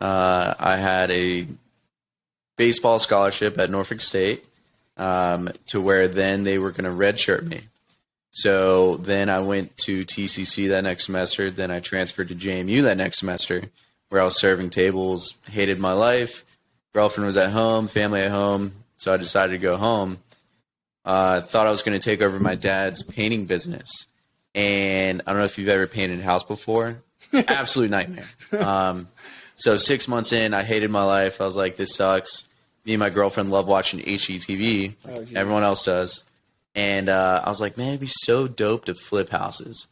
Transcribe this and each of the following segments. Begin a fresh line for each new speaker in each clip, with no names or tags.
I had a baseball scholarship at Norfolk State to where then they were going to redshirt me. So then I went to TCC that next semester. Then I transferred to JMU that next semester where I was serving tables, hated my life. Girlfriend was at home, family at home. So I decided to go home. Thought I was going to take over my dad's painting business. And I don't know if you've ever painted a house before. Absolute nightmare. So 6 months in, I hated my life. I was like, this sucks. Me and my girlfriend love watching HGTV. Oh, everyone else does. And I was like, man, it'd be so dope to flip houses.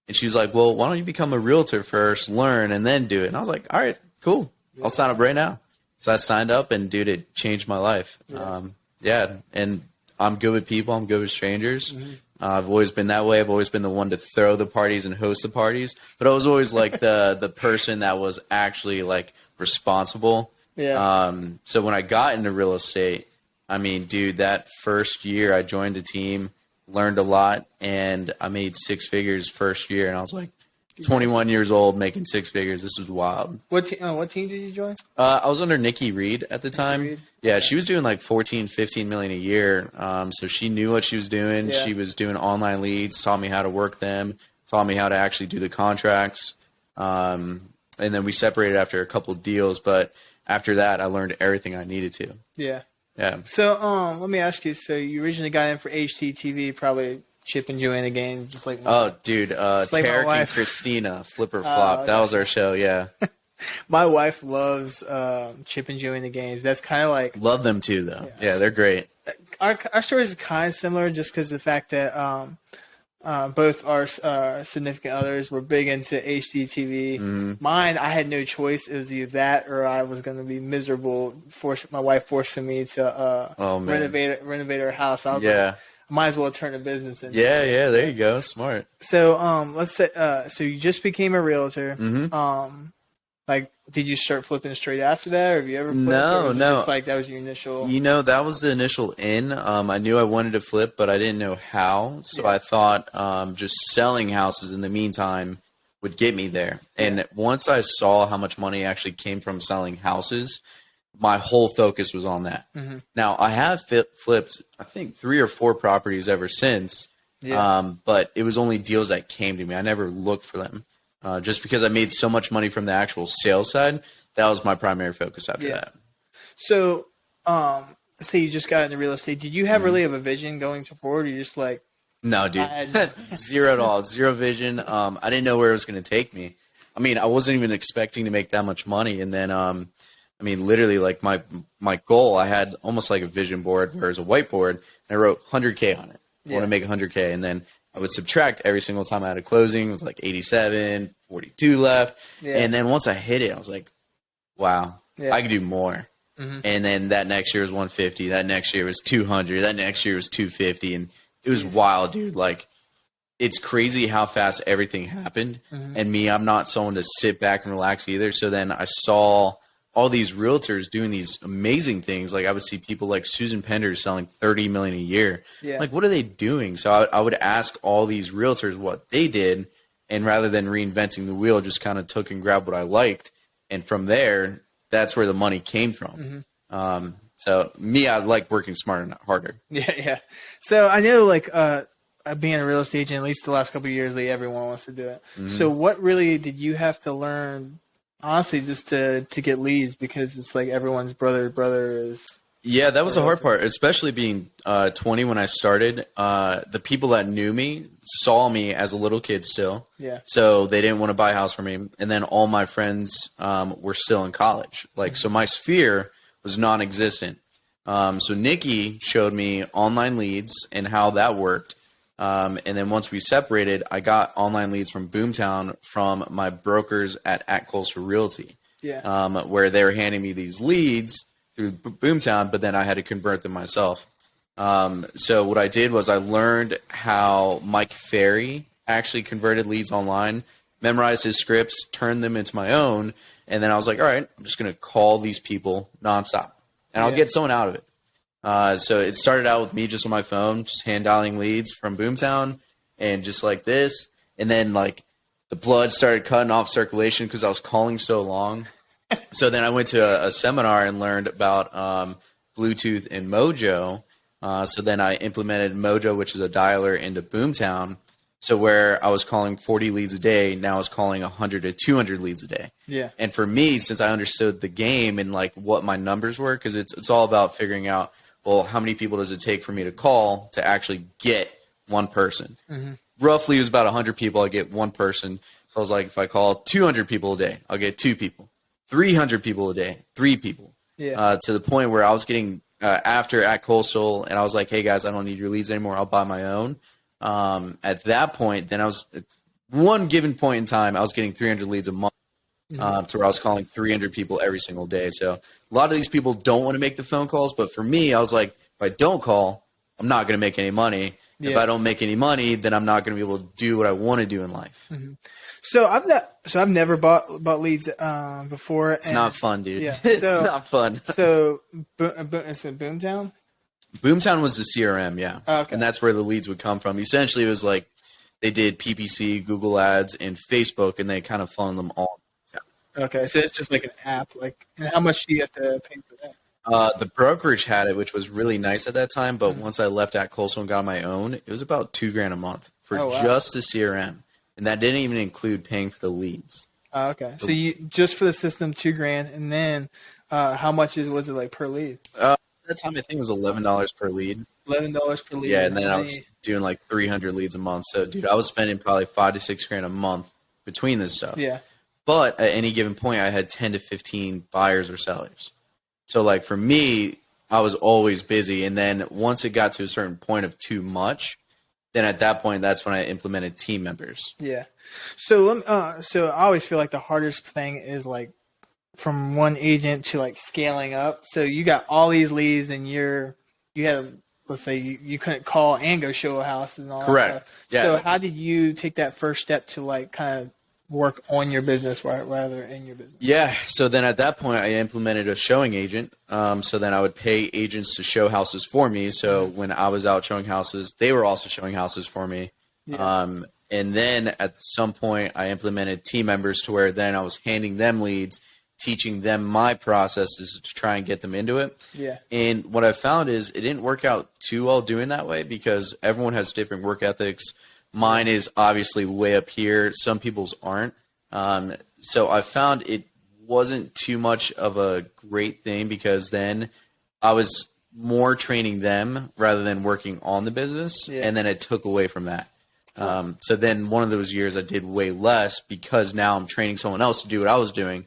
And she was like, well, why don't you become a realtor first, learn, and then do it? And I was like, all right, cool. I'll sign up right now. So I signed up, and, dude, it changed my life. And I'm good with people. I'm good with strangers. Mm-hmm. I've always been that way. I've always been the one to throw the parties and host the parties. But I was always, like, the person that was actually, like, responsible. Yeah. So when I got into real estate, I mean, dude, that first year I joined a team, learned a lot, and I made six figures first year. And I was like 21 years old making six figures. This was wild.
What team did you join?
I was under Nikki Reed at the time. Yeah, she was doing like 14, 15 million a year. So she knew what she was doing. Yeah. She was doing online leads, taught me how to work them, taught me how to actually do the contracts. And then we separated after a couple of deals. But after that, I learned everything I needed to.
Yeah.
Yeah.
So, let me ask you. So, you originally got in for HGTV, probably Chip and Joanna Gaines. Just like
Tarek and Christina, Flip or Flop. Okay. That was our show. Yeah.
My wife loves Chip and Joanna Gaines. That's kind of like
love them too, though. Yeah, they're great.
Our stories are kind of similar, just because the fact that both our significant others were big into HGTV. Mm-hmm. Mine, I had no choice. It was either that or I was going to be miserable. My wife forcing me to renovate our house. I was like, might as well turn a business into.
Yeah. There you go. Smart.
So let's say so you just became a realtor.
Mm-hmm.
Like, did you start flipping straight after that, or have you ever flipped?
No.
Just like that was your initial.
That was the initial in. I knew I wanted to flip, but I didn't know how. So I thought just selling houses in the meantime would get me there. And once I saw how much money actually came from selling houses, my whole focus was on that. Mm-hmm. Now, I have flipped, I think, 3 or 4 properties ever since. Yeah. But it was only deals that came to me. I never looked for them. Just because I made so much money from the actual sales side, that was my primary focus after that.
So, say you just got into real estate. Did you have really have a vision going forward? Or you just like,
no, dude, zero at all, zero vision. I didn't know where it was going to take me. I mean, I wasn't even expecting to make that much money. And then, literally, like my goal, I had almost like a vision board where it was a whiteboard, and I wrote 100K on it. I want to make 100K, and then I would subtract every single time I had a closing. It was like 87, 42 left. Yeah. And then once I hit it, I was like, wow, I could do more. Mm-hmm. And then that next year was 150. That next year was 200. That next year was 250. And it was wild, dude. Like, it's crazy how fast everything happened. Mm-hmm. And me, I'm not someone to sit back and relax either. So then I saw all these realtors doing these amazing things. Like, I would see people like Susan Pender selling $30 million a year. Yeah. Like, what are they doing? So I would ask all these realtors what they did, and rather than reinventing the wheel, just kind of took and grabbed what I liked. And from there, that's where the money came from. Mm-hmm. So me, I like working smarter, not harder.
Yeah. So I know, like, being a real estate agent, at least the last couple of years, like, everyone wants to do it. Mm-hmm. So what really did you have to learn, honestly, just to get leads? Because it's like everyone's brother is.
Yeah, that was the hard part, especially being 20 when I started. The people that knew me saw me as a little kid still. Yeah. So they didn't want to buy a house from me. And then all my friends were still in college. Like, so my sphere was non-existent. So Nikki showed me online leads and how that worked. And then once we separated, I got online leads from Boomtown from my brokers at Coastal Realty, where they were handing me these leads through Boomtown, but then I had to convert them myself. So what I did was I learned how Mike Ferry actually converted leads online, memorized his scripts, turned them into my own, and then I was like, all right, I'm just going to call these people nonstop, and I'll get someone out of it. So it started out with me just on my phone, just hand dialing leads from Boomtown and just like this. And then like the blood started cutting off circulation because I was calling so long. So then I went to a seminar and learned about Bluetooth and Mojo. So then I implemented Mojo, which is a dialer, into Boomtown. So where I was calling 40 leads a day, now I was calling 100 to 200 leads a day.
Yeah.
And for me, since I understood the game and like what my numbers were, because it's all about figuring out, well, how many people does it take for me to call to actually get one person? Mm-hmm. Roughly, it was about 100 people. I get one person. So I was like, if I call 200 people a day, I'll get 2 people. 300 people a day, 3 people.
Yeah.
To the point where I was getting after at Coastal, and I was like, hey guys, I don't need your leads anymore. I'll buy my own. At that point, then at one given point in time, I was getting 300 leads a month. To where I was calling 300 people every single day. So a lot of these people don't want to make the phone calls, but for me, I was like, if I don't call, I'm not going to make any money. Yeah. If I don't make any money, then I'm not going to be able to do what I want to do in life.
Mm-hmm. So I've never bought leads before.
It's not fun, dude.
Yeah,
It's not fun.
So Boomtown.
Boomtown was the CRM, yeah.
Oh, okay.
And that's where the leads would come from. Essentially, it was like they did PPC, Google Ads, and Facebook, and they kind of funneled them all.
Okay, so it's just like an app. Like, and how much do you have to pay for that?
The brokerage had it, which was really nice at that time. But once I left at Coastal and got on my own, it was about $2,000 a month for just the CRM, and that didn't even include paying for the leads.
Oh, okay, so you just for the system $2,000, and then how much was it like per lead?
At that time, I think it was $11 per lead.
$11 per lead.
Yeah, and then I was doing like 300 leads a month. So, dude, I was spending probably $5,000 to $6,000 a month between this stuff.
Yeah.
But at any given point, I had 10 to 15 buyers or sellers. So, like, for me, I was always busy. And then once it got to a certain point of too much, then at that point, that's when I implemented team members.
Yeah. So, so I always feel like the hardest thing is, like, from one agent to, like, scaling up. So you got all these leads and you had, let's say, you couldn't call and go show a house and all
Correct.
that stuff.
Yeah.
So how did you take that first step to, like, kind of work on your business rather in your business?
Yeah. So then at that point, I implemented a showing agent. So then I would pay agents to show houses for me. So when I was out showing houses, they were also showing houses for me. Yeah. And then at some point, I implemented team members to where then I was handing them leads, teaching them my processes to try and get them into it.
Yeah.
And what I found is it didn't work out too well doing that way because everyone has different work ethics. Mine is obviously way up here. Some people's aren't. So I found it wasn't too much of a great thing because then I was more training them rather than working on the business. Yeah. And then it took away from that. So then one of those years I did way less because now I'm training someone else to do what I was doing.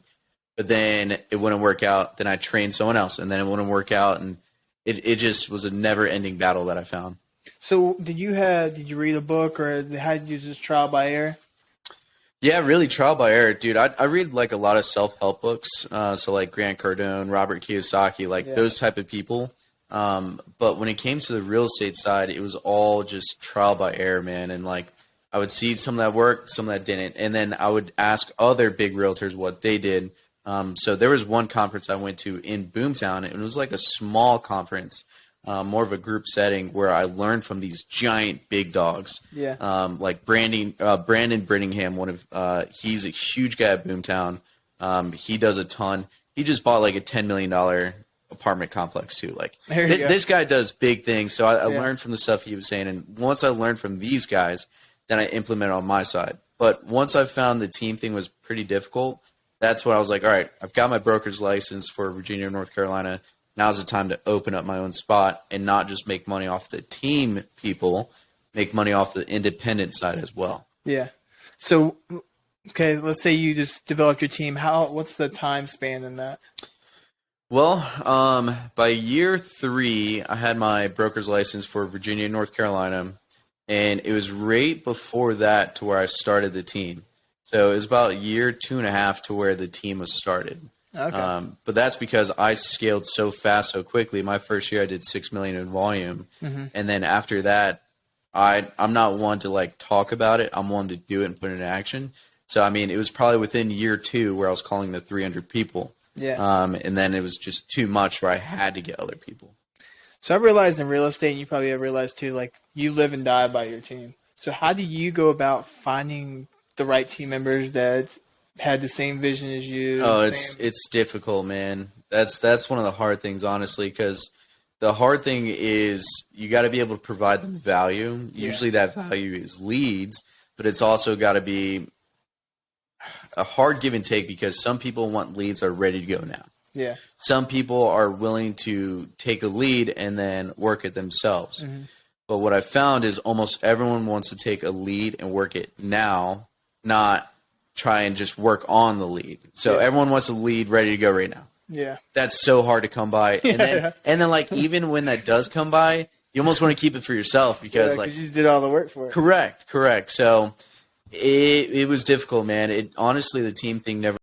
But then it wouldn't work out. Then I trained someone else and then it wouldn't work out. And it just was a never ending battle that I found.
So did you read a book or how did you just trial by error?
Yeah, really trial by error, dude. I read like a lot of self-help books. So like Grant Cardone, Robert Kiyosaki, like those type of people. But when it came to the real estate side, it was all just trial by error, man. And like I would see some that worked, some that didn't. And then I would ask other big realtors what they did. So there was one conference I went to in Boomtown, and it was like a small conference. More of a group setting where I learned from these giant big dogs. Yeah. Like Brandon Brittingham, he's a huge guy at Boomtown. He does a ton. He just bought like a $10 million apartment complex too. Like this guy does big things. So I learned from the stuff he was saying. And once I learned from these guys, then I implemented on my side. But once I found the team thing was pretty difficult, that's when I was like, all right, I've got my broker's license for Virginia and North Carolina. Now's the time to open up my own spot and not just make money off the team people, make money off the independent side as well.
Yeah. So, okay, let's say you just develop your team. What's the time span in that?
Well, by year 3, I had my broker's license for Virginia and North Carolina, and it was right before that to where I started the team. So it was about year 2.5 to where the team was started. Okay. But that's because I scaled so fast, so quickly. My first year, I did $6 million in volume, and then after that, I'm not one to like talk about it. I'm one to do it and put it in action. So I mean, it was probably within year 2 where I was calling the 300 people. Yeah. And then it was just too much where I had to get other people.
So I realized in real estate, and you probably have realized too, like you live and die by your team. So how do you go about finding the right team members that had the same vision as you.
Oh,
same-
it's difficult, man. That's one of the hard things, honestly, because the hard thing is you got to be able to provide them value. Usually, that value is leads, but it's also got to be a hard give and take because some people want leads that are ready to go now.
yeah.
Some people are willing to take a lead and then work it themselves.
Mm-hmm.
But what I found is almost everyone wants to take a lead and work it now, not try and just work on the lead. So everyone wants a lead ready to go right now.
Yeah.
That's so hard to come by. And then like even when that does come by, you almost want to keep it for yourself because like
you just did all the work for it.
correct. So it was difficult, man. It honestly the team thing never